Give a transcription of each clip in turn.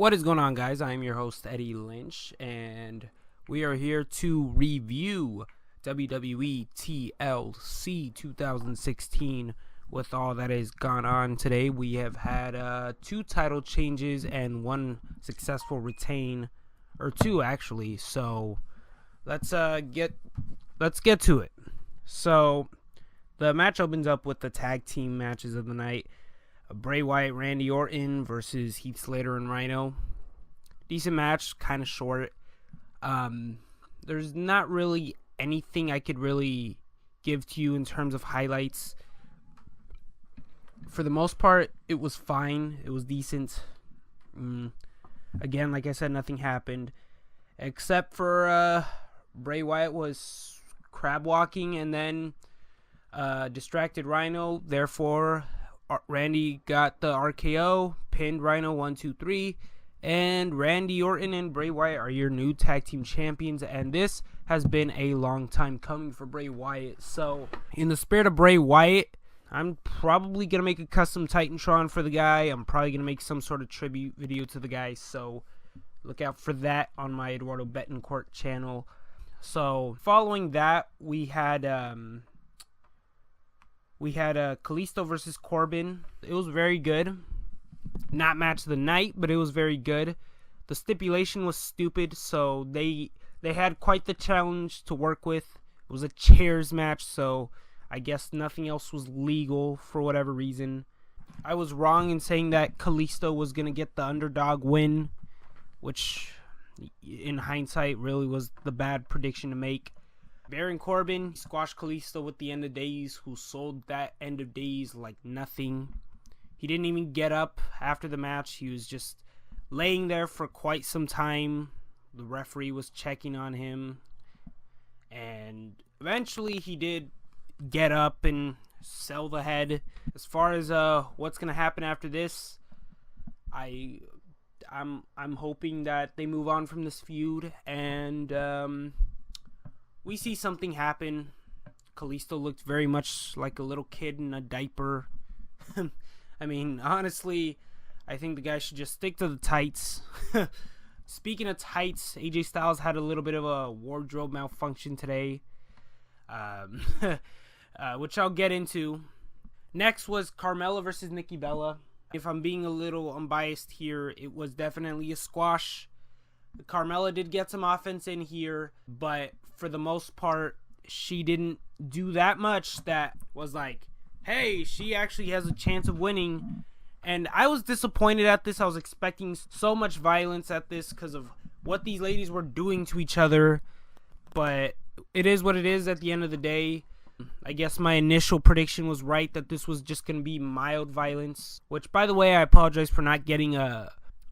What is going on, guys? I am your host, Eddie Lynch, and we are here to review WWE TLC 2016. With all that has gone on today, we have had 2 title changes and 1 successful retain, or 2 actually. So let's get to it. So the match opens up with the tag team matches of the night. Bray Wyatt, Randy Orton versus Heath Slater and Rhino. Decent match, kind of short. There's not really anything I could really give to you in terms of highlights. For the most part, it was fine. It was decent. Again, like I said, nothing happened. Except for Bray Wyatt was crab walking and then distracted Rhino. Therefore, Randy got the RKO, pinned Rhino 1, 2, 3, and Randy Orton and Bray Wyatt are your new tag team champions, and this has been a long time coming for Bray Wyatt. So, in the spirit of Bray Wyatt, I'm probably going to make a custom Titantron for the guy. I'm probably going to make some sort of tribute video to the guy, so look out for that on my Eduardo Betancourt channel. So, following that, we had Kalisto versus Corbin. It was very good. Not match of the night, but it was very good. The stipulation was stupid, so they had quite the challenge to work with. It was a chairs match, so I guess nothing else was legal for whatever reason. I was wrong in saying that Kalisto was going to get the underdog win, which in hindsight really was the bad prediction to make. Baron Corbin squashed Kalisto with the End of Days, who sold that End of Days like nothing. He didn't even get up after the match. He was just laying there for quite some time. The referee was checking on him. And eventually he did get up and sell the head. As far as what's going to happen after this, I'm hoping that they move on from this feud and we see something happen. Kalisto looked very much like a little kid in a diaper. I mean, honestly, I think the guy should just stick to the tights. Speaking of tights, AJ Styles had a little bit of a wardrobe malfunction today, which I'll get into. Next was Carmella versus Nikki Bella. If I'm being a little unbiased here, it was definitely a squash. Carmella did get some offense in here, but for the most part, she didn't do that much that was like, hey, she actually has a chance of winning. And I was disappointed at this. I was expecting so much violence at this because of what these ladies were doing to each other. But it is what it is at the end of the day. I guess my initial prediction was right that this was just going to be mild violence. Which, by the way, I apologize for not getting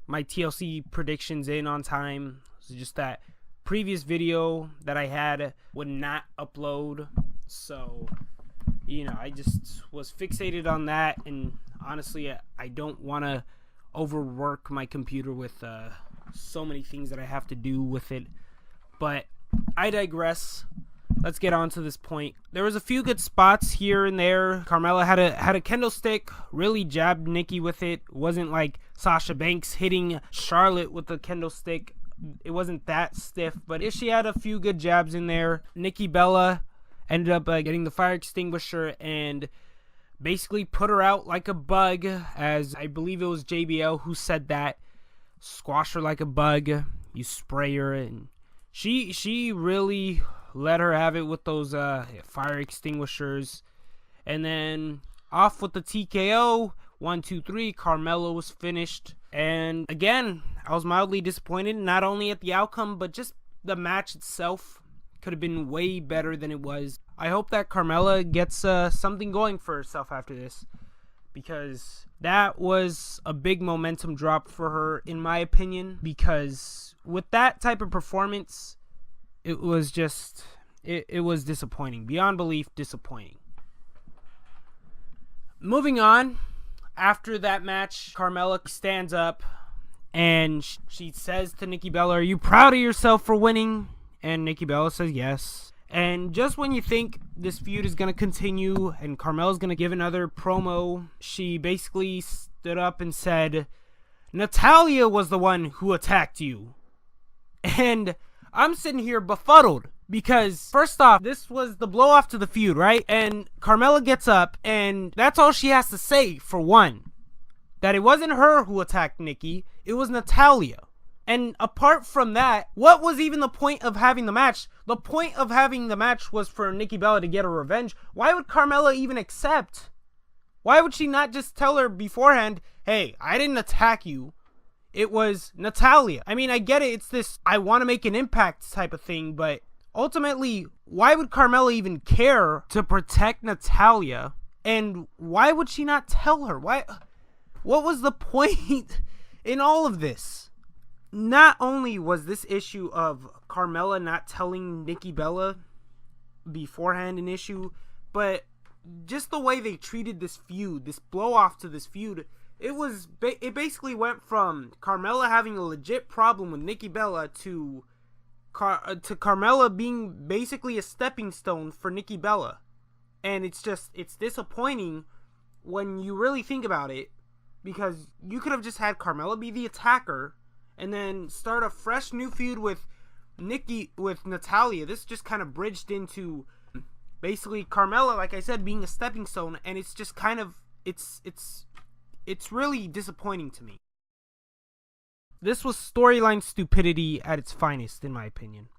my TLC predictions in on time. It's just that previous video that I had would not upload. So, you know, I just was fixated on that. And honestly, I don't want to overwork my computer with so many things that I have to do with it. But I digress. Let's get on to this point. There was a few good spots here and there. Carmella had a kendo stick, really jabbed Nikki with it. It wasn't like Sasha Banks hitting Charlotte with the kendo stick. It wasn't that stiff, but she had a few good jabs in there. Nikki Bella ended up getting the fire extinguisher and basically put her out like a bug, as I believe it was JBL who said that. Squash her like a bug. You spray her, and she really let her have it with those fire extinguishers. And then off with the TKO. 1, 2, 3. Carmella was finished. And again, I was mildly disappointed, not only at the outcome, but just the match itself. Could have been way better than it was. I hope that Carmella gets something going for herself after this, because that was a big momentum drop for her, in my opinion. Because with that type of performance, it was just, it was disappointing. Beyond belief disappointing. Moving on, after that match, Carmella stands up and she says to Nikki Bella, "Are you proud of yourself for winning?" And Nikki Bella says yes. And just when you think this feud is going to continue and Carmella's going to give another promo, she basically stood up and said, Natalya was the one who attacked you. And I'm sitting here befuddled because, first off, this was the blow off to the feud, right? And Carmella gets up, and that's all she has to say, for one. That it wasn't her who attacked Nikki, it was Natalya. And apart from that, what was even the point of having the match? The point of having the match was for Nikki Bella to get her revenge. Why would Carmella even accept? Why would she not just tell her beforehand, hey, I didn't attack you. It was Natalya. I mean, I get it. It's this I want to make an impact type of thing. But ultimately, why would Carmella even care to protect Natalya? And why would she not tell her? Why? What was the point in all of this? Not only was this issue of Carmella not telling Nikki Bella beforehand an issue, but just the way they treated this feud, this blow off to this feud, it basically went from Carmella having a legit problem with Nikki Bella to Carmella being basically a stepping stone for Nikki Bella. And it's disappointing when you really think about it, because you could have just had Carmella be the attacker and then start a fresh new feud with Natalya. This just kind of bridged into basically Carmella, like I said, being a stepping stone, and it's just kind of it's really disappointing to me. This was storyline stupidity at its finest, in my opinion.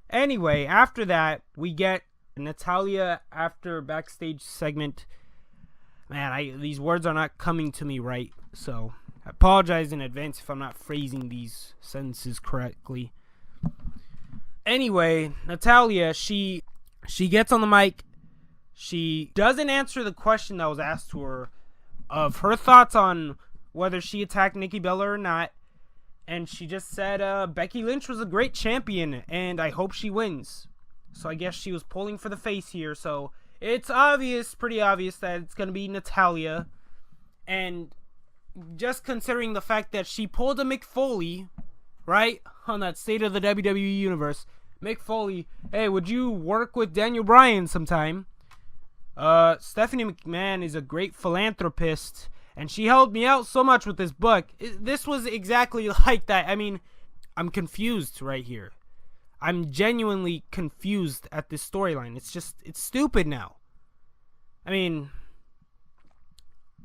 Anyway, after that, we get Natalya after backstage segment. Man, these words are not coming to me right, so I apologize in advance if I'm not phrasing these sentences correctly. Anyway, Natalya, she gets on the mic. She doesn't answer the question that was asked to her of her thoughts on whether she attacked Nikki Bella or not. And she just said, Becky Lynch was a great champion, and I hope she wins. So I guess she was pulling for the face here. So it's pretty obvious that it's going to be Natalya. And just considering the fact that she pulled a Mick Foley, right, on that State of the WWE Universe. Mick Foley, hey, would you work with Daniel Bryan sometime? Stephanie McMahon is a great philanthropist, and she helped me out so much with this book. This was exactly like that. I mean, I'm confused right here. I'm genuinely confused at this storyline. It's stupid now. I mean,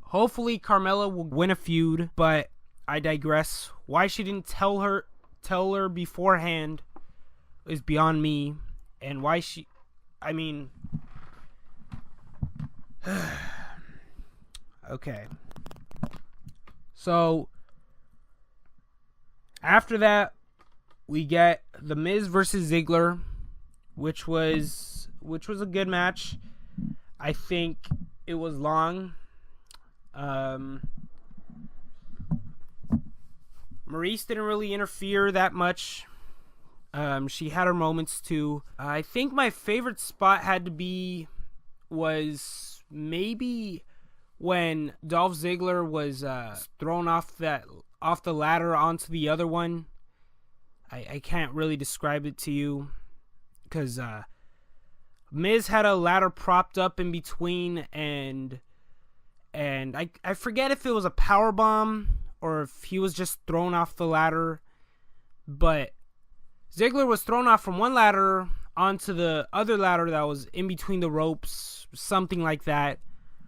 hopefully Carmella will win a feud, but I digress. Why she didn't tell her beforehand is beyond me, and why I mean, okay. So after that, we get The Miz versus Ziggler, which was a good match. I think it was long. Maurice didn't really interfere that much. She had her moments too. I think my favorite spot was maybe when Dolph Ziggler was thrown off the ladder onto the other one. I can't really describe it to you because Miz had a ladder propped up in between, and I forget if it was a power bomb or if he was just thrown off the ladder, but Ziggler was thrown off from one ladder onto the other ladder that was in between the ropes, something like that.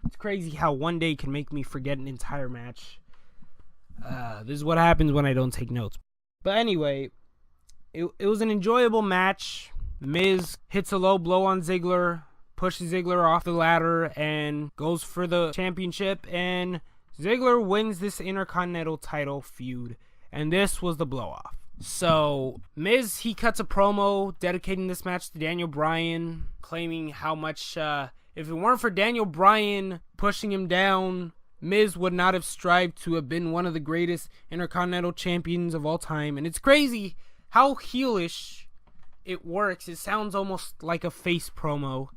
It's crazy how one day can make me forget an entire match. This is what happens when I don't take notes. But anyway, it was an enjoyable match. Miz hits a low blow on Ziggler, pushes Ziggler off the ladder, and goes for the championship. And Ziggler wins this Intercontinental title feud. And this was the blow-off. So, Miz, he cuts a promo dedicating this match to Daniel Bryan, claiming how much, if it weren't for Daniel Bryan pushing him down, Miz would not have strived to have been one of the greatest Intercontinental champions of all time. And it's crazy how heelish it works. It sounds almost like a face promo.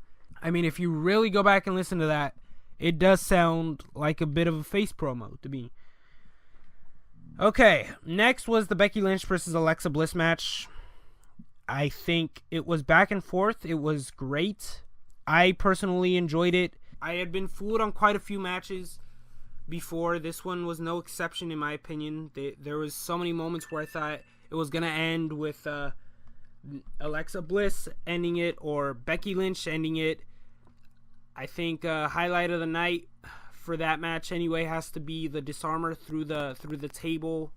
I mean, if you really go back and listen to that, it does sound like a bit of a face promo to me. Okay, next was the Becky Lynch versus Alexa Bliss match. I think it was back and forth. It was great. I personally enjoyed it. I had been fooled on quite a few matches, before. This one was no exception in my opinion. There was so many moments where I thought it was gonna end with Alexa Bliss ending it or Becky Lynch ending it. I think highlight of the night for that match anyway has to be the disarmer through the table.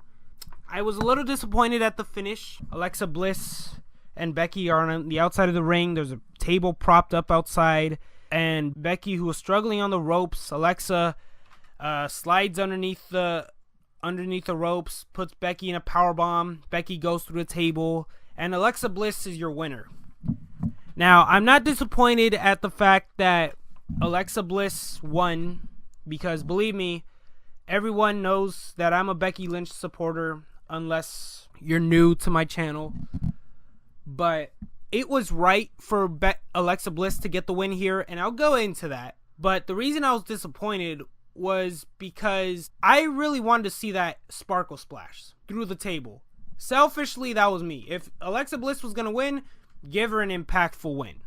I was a little disappointed at the finish. Alexa Bliss and Becky are on the outside of the ring. There's a table propped up outside, and Becky, who was struggling on the ropes, Alexa slides underneath the ropes, puts Becky in a powerbomb. Becky goes through the table, and Alexa Bliss is your winner. Now, I'm not disappointed at the fact that Alexa Bliss won, because believe me, everyone knows that I'm a Becky Lynch supporter, unless you're new to my channel. But it was right for Alexa Bliss to get the win here, and I'll go into that. But the reason I was disappointed was because I really wanted to see that sparkle splash through the table. Selfishly, that was me. If Alexa Bliss was going to win, give her an impactful win.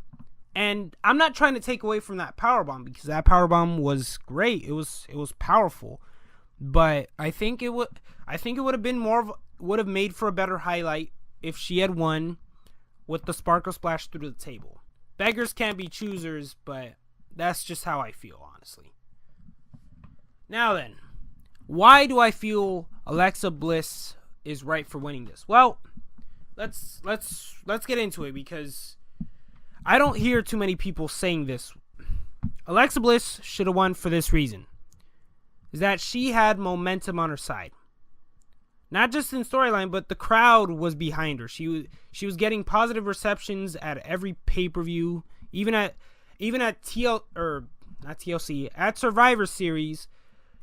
And I'm not trying to take away from that powerbomb, because that powerbomb was great. It was powerful. But I think it would have been would have made for a better highlight if she had won with the sparkle splash through the table. Beggars can't be choosers, but that's just how I feel, honestly. Now then, why do I feel Alexa Bliss is right for winning this? Well, let's get into it, because I don't hear too many people saying this. Alexa Bliss should have won for this reason, is that she had momentum on her side. Not just in storyline, but the crowd was behind her. She was getting positive receptions at every pay-per-view, even at TLC, at Survivor Series.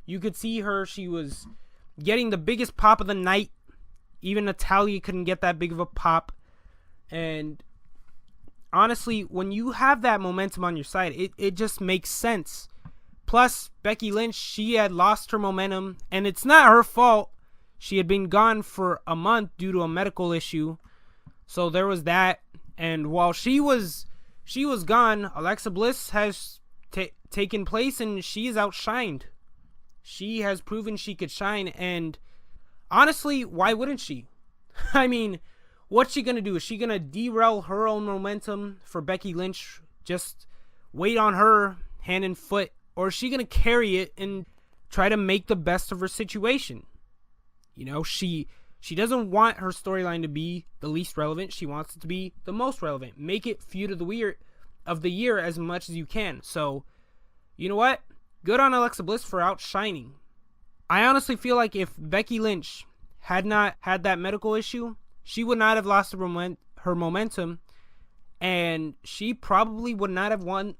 You could see her. She was getting the biggest pop of the night. Even Natalya couldn't get that big of a pop. And honestly, when you have that momentum on your side, it just makes sense. Plus, Becky Lynch, she had lost her momentum, and it's not her fault. She had been gone for a month due to a medical issue. So there was that. And while she was gone, Alexa Bliss has taken place, and she is outshined. She has proven she could shine, and honestly, why wouldn't she? I mean, what's she going to do? Is she going to derail her own momentum for Becky Lynch? Just wait on her hand and foot? Or is she going to carry it and try to make the best of her situation? You know, she doesn't want her storyline to be the least relevant. She wants it to be the most relevant. Make it feud of the year as much as you can. So, you know what? Good on Alexa Bliss for outshining. I honestly feel like if Becky Lynch had not had that medical issue, she would not have lost her momentum, and she probably would not have won.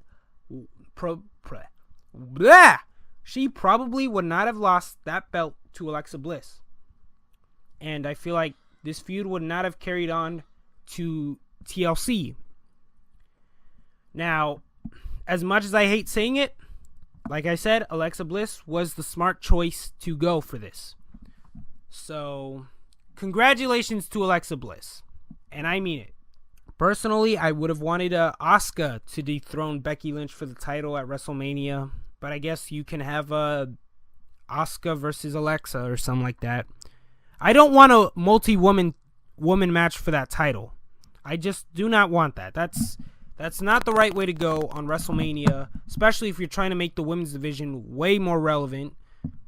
She probably would not have lost that belt to Alexa Bliss. And I feel like this feud would not have carried on to TLC. Now, as much as I hate saying it, like I said, Alexa Bliss was the smart choice to go for this. So, congratulations to Alexa Bliss. And I mean it. Personally, I would have wanted Asuka to dethrone Becky Lynch for the title at WrestleMania. But I guess you can have Asuka versus Alexa or something like that. I don't want a multi-woman match for that title. I just do not want that. That's not the right way to go on WrestleMania, especially if you're trying to make the women's division way more relevant,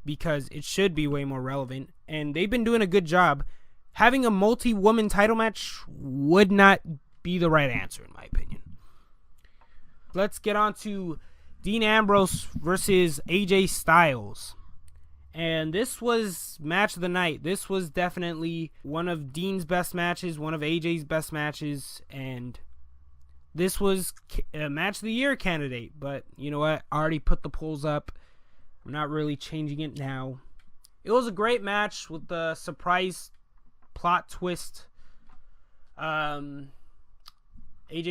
because it should be way more relevant, and they've been doing a good job. Having a multi-woman title match would not be the right answer, in my opinion. Let's get on to Dean Ambrose versus AJ Styles. And this was match of the night. This was definitely one of Dean's best matches, one of AJ's best matches, and this was a match of the year candidate. But you know what? I already put the polls up. I'm not really changing it now. It was a great match with the surprise plot twist. AJ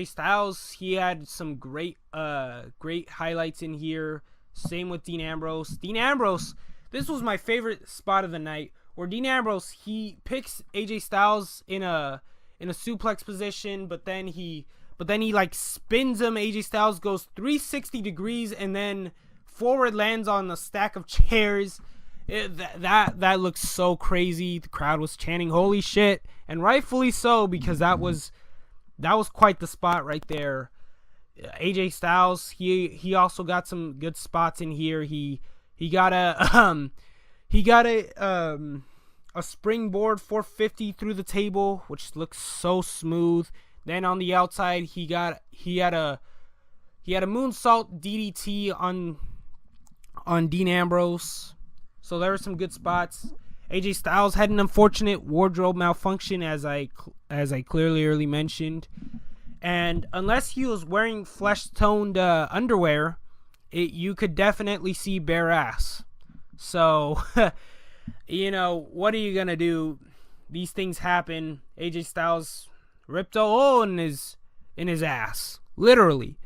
Styles, he had some great highlights in here. Same with Dean Ambrose. Dean Ambrose, this was my favorite spot of the night, where Dean Ambrose, he picks AJ Styles in a suplex position, but then he like spins him. AJ Styles goes 360 degrees and then forward lands on a stack of chairs. That looks so crazy. The crowd was chanting "Holy shit!" and rightfully so, because that was quite the spot right there. AJ Styles, he also got some good spots in here. He got a springboard 450 through the table, which looks so smooth. Then on the outside, he had a moonsault DDT on Dean Ambrose. So there were some good spots. AJ Styles had an unfortunate wardrobe malfunction, as I clearly early mentioned. And unless he was wearing flesh-toned underwear, you could definitely see bare ass. So, what are you going to do? These things happen. AJ Styles ripped a hole in his ass. Literally.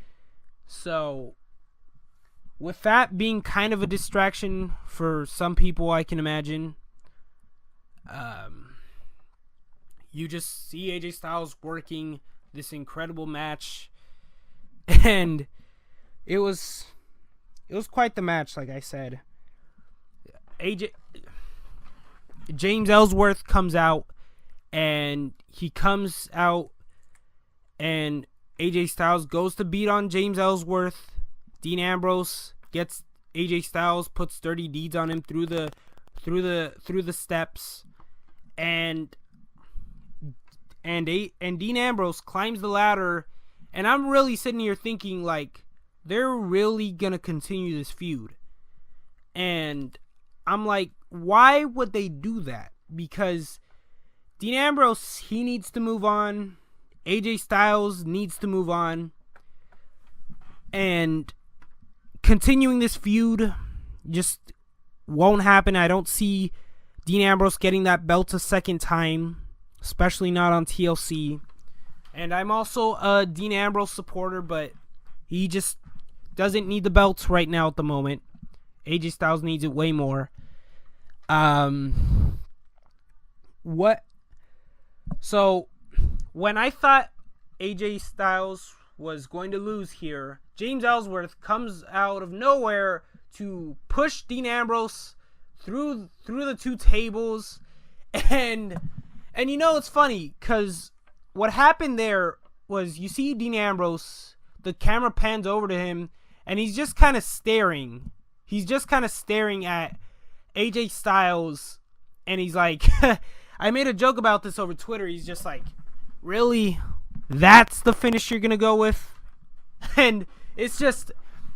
So, with that being kind of a distraction for some people, I can imagine, you just see AJ Styles working this incredible match, and it was quite the match. Like I said, James Ellsworth comes out, and AJ Styles goes to beat on James Ellsworth. Dean Ambrose gets AJ Styles, puts dirty deeds on him through the steps, and Dean Ambrose climbs the ladder, and I'm really sitting here thinking, like, they're really gonna continue this feud. And I'm like, why would they do that? Because Dean Ambrose, he needs to move on. AJ Styles needs to move on. And continuing this feud just won't happen. I don't see Dean Ambrose getting that belt a second time, especially not on TLC. And I'm also a Dean Ambrose supporter, but he just doesn't need the belts right now at the moment. AJ Styles needs it way more. So when I thought AJ Styles was going to lose here, James Ellsworth comes out of nowhere to push Dean Ambrose through the two tables, and it's funny because what happened there was, you see Dean Ambrose, the camera pans over to him, and he's just kind of staring. He's just kind of staring at AJ Styles, and he's like, I made a joke about this over Twitter. He's just like, really? That's the finish you're gonna go with? And it's just,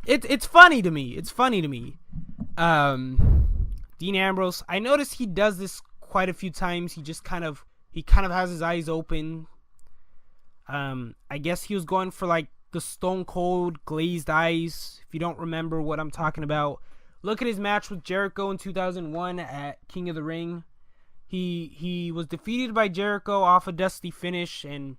it's funny to me. It's funny to me. Dean Ambrose, I noticed he does this quite a few times. He kind of has his eyes open. I guess he was going for like the Stone Cold glazed eyes. If you don't remember what I'm talking about, look at his match with Jericho in 2001 at King of the Ring. He was defeated by Jericho off a dusty finish, and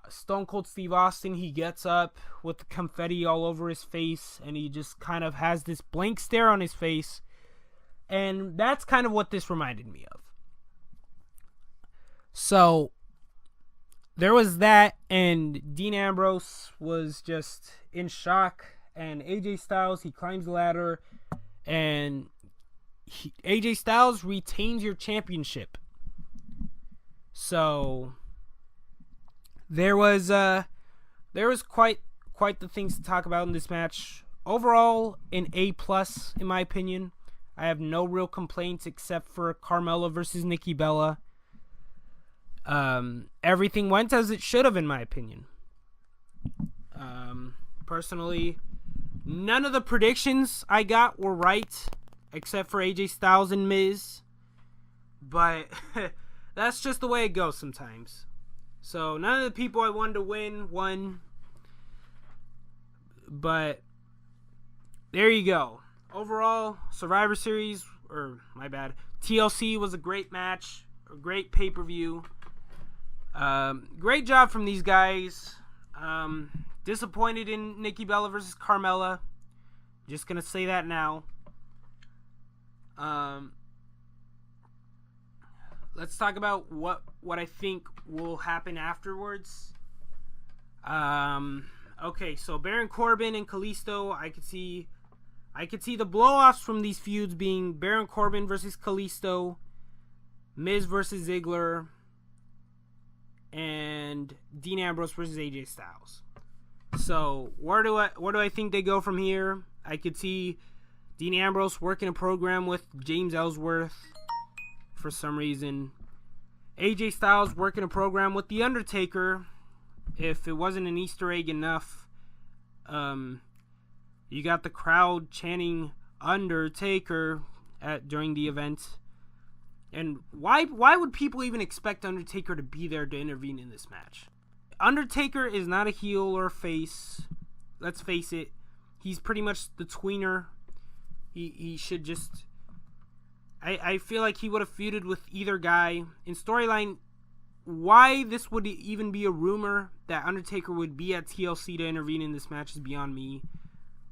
Stone Cold Steve Austin, he gets up with the confetti all over his face, and he just kind of has this blank stare on his face, and that's kind of what this reminded me of. So there was that, and Dean Ambrose was just in shock, and AJ Styles, he climbs the ladder, and AJ Styles retains your championship. So there was quite the things to talk about in this match. Overall, an A+ in my opinion. I have no real complaints except for Carmella versus Nikki Bella. Everything went as it should have, in my opinion. Personally, none of the predictions I got were right, except for AJ Styles and Miz. But that's just the way it goes sometimes. So none of the people I wanted to win won. But there you go. Overall, Survivor Series, TLC was a great match, a great pay-per-view. Great job from these guys. Disappointed in Nikki Bella versus Carmella. Just gonna say that now. Let's talk about what I think will happen afterwards. Okay, so Baron Corbin and Kalisto, I could see I could see the blow-offs from these feuds being Baron Corbin versus Kalisto, Miz versus Ziggler, and Dean Ambrose versus AJ Styles. So where do I think they go from here? I could see Dean Ambrose working a program with James Ellsworth for some reason. AJ Styles working a program with The Undertaker. If it wasn't an Easter egg enough, you got the crowd chanting Undertaker during the event. And why would people even expect Undertaker to be there to intervene in this match? Undertaker is not a heel or a face. Let's face it. He's pretty much the tweener. He should just... I feel like he would have feuded with either guy. In storyline, why this would even be a rumor that Undertaker would be at TLC to intervene in this match is beyond me.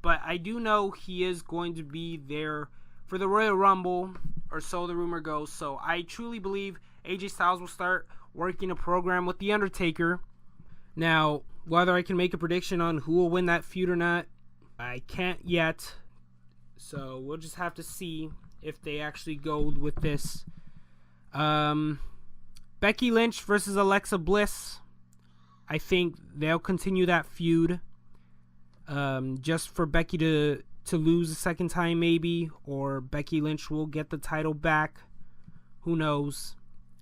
But I do know he is going to be there for the Royal Rumble, or so the rumor goes. So I truly believe AJ Styles will start working a program with The Undertaker. Now, whether I can make a prediction on who will win that feud or not, I can't yet. So we'll just have to see if they actually go with this. Becky Lynch versus Alexa Bliss. I think they'll continue that feud. Just for Becky to lose a second time maybe. Or Becky Lynch will get the title back. Who knows?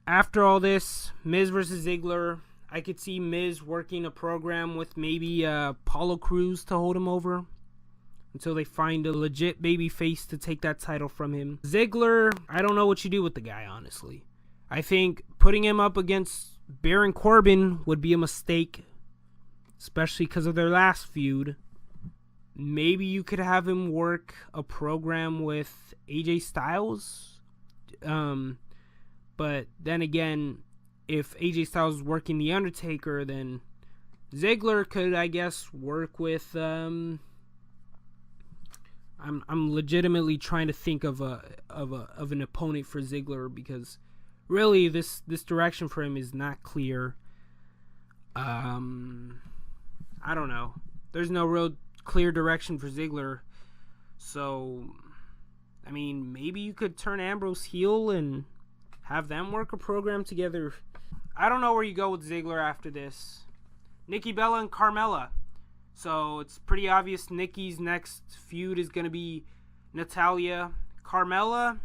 After all this, Miz versus Ziggler. I could see Miz working a program with maybe Apollo Crews to hold him over until they find a legit baby face to take that title from him. Ziggler, I don't know what you do with the guy, honestly. I think putting him up against Baron Corbin would be a mistake, especially because of their last feud. Maybe you could have him work a program with AJ Styles. But then again, if AJ Styles is working The Undertaker, then Ziggler could, I guess, work with... I'm legitimately trying to think of an opponent for Ziggler, because really this direction for him is not clear. I don't know. There's no real clear direction for Ziggler. So, I mean, maybe you could turn Ambrose heel and have them work a program together. I don't know where you go with Ziggler after this. Nikki Bella and Carmella. So it's pretty obvious Nikki's next feud is going to be Natalya. Carmella,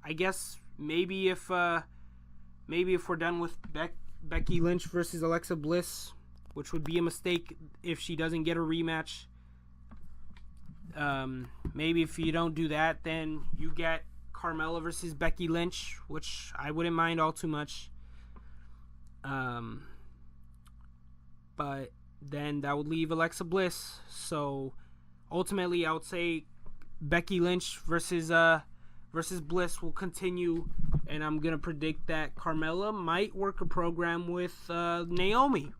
I guess maybe if we're done with Becky Lynch versus Alexa Bliss, which would be a mistake if she doesn't get a rematch. Maybe if you don't do that, then you get Carmella versus Becky Lynch, which I wouldn't mind all too much. But then that would leave Alexa Bliss. So ultimately, I would say Becky Lynch versus Bliss will continue, and I'm gonna predict that Carmella might work a program with Naomi.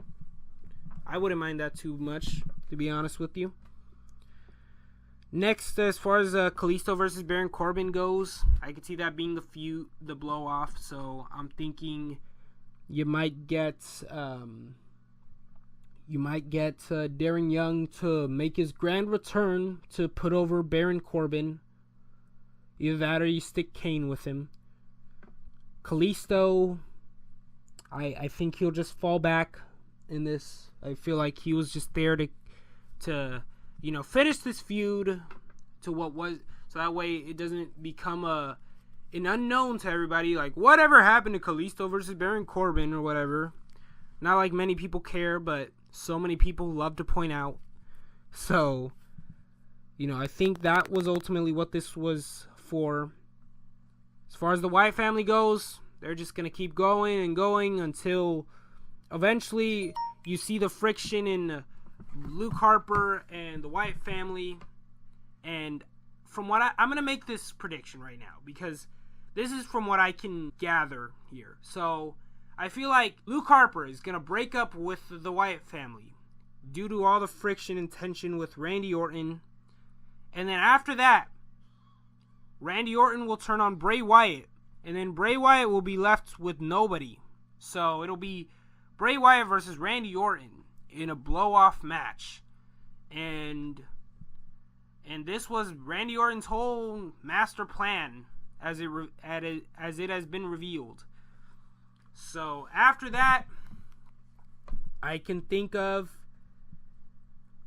I wouldn't mind that too much, to be honest with you. Next, as far as Kalisto versus Baron Corbin goes, I could see that being the blow off. So I'm thinking you might get Darren Young to make his grand return to put over Baron Corbin. Either that or you stick Kane with him. Kalisto, I think he'll just fall back in this. I feel like he was just there to finish this feud to what was, so that way it doesn't become an unknown to everybody. Like, whatever happened to Kalisto versus Baron Corbin or whatever. Not like many people care, but so many people love to point out. So, I think that was ultimately what this was for. As far as the Wyatt family goes, they're just going to keep going and going until eventually you see the friction in Luke Harper and the Wyatt family. And from what I'm going to make this prediction right now, because this is from what I can gather here. So I feel like Luke Harper is going to break up with the Wyatt family due to all the friction and tension with Randy Orton. And then after that, Randy Orton will turn on Bray Wyatt. And then Bray Wyatt will be left with nobody. So it'll be Bray Wyatt versus Randy Orton in a blow-off match. And And this was Randy Orton's whole master plan, as it has been revealed. So after that, I can think of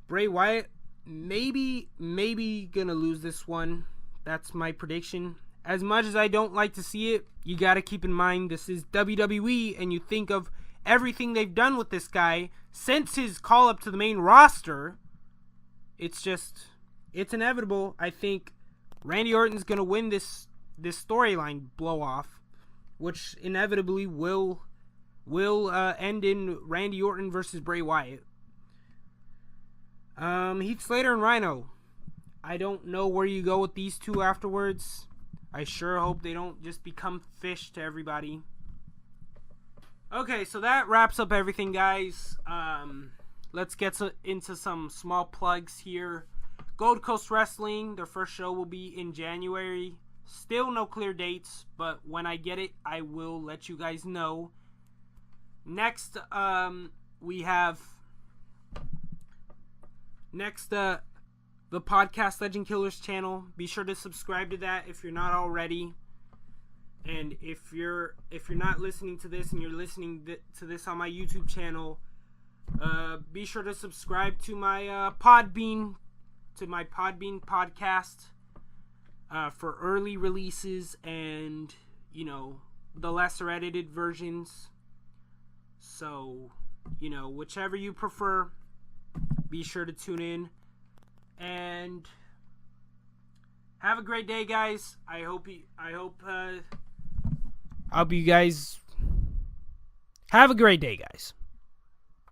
Bray Wyatt maybe gonna lose this one. That's my prediction. As much as I don't like to see it, you gotta keep in mind this is WWE, and you think of everything they've done with this guy since his call up to the main roster. It's inevitable. I think Randy Orton's gonna win this storyline blow off, which inevitably will end in Randy Orton versus Bray Wyatt. Heath Slater and Rhino. I don't know where you go with these two afterwards. I sure hope they don't just become fish to everybody. Okay, so that wraps up everything, guys. Let's get into some small plugs here. Gold Coast Wrestling, their first show will be in January. Still no clear dates, but when I get it, I will let you guys know. Next, we have the Podcast Legend Killers channel. Be sure to subscribe to that if you're not already. And if you're not listening to this and you're listening to this on my YouTube channel, be sure to subscribe to my Podbean podcast for early releases and, the lesser edited versions. So, whichever you prefer, be sure to tune in. And have a great day, guys. I hope you guys have a great day, guys.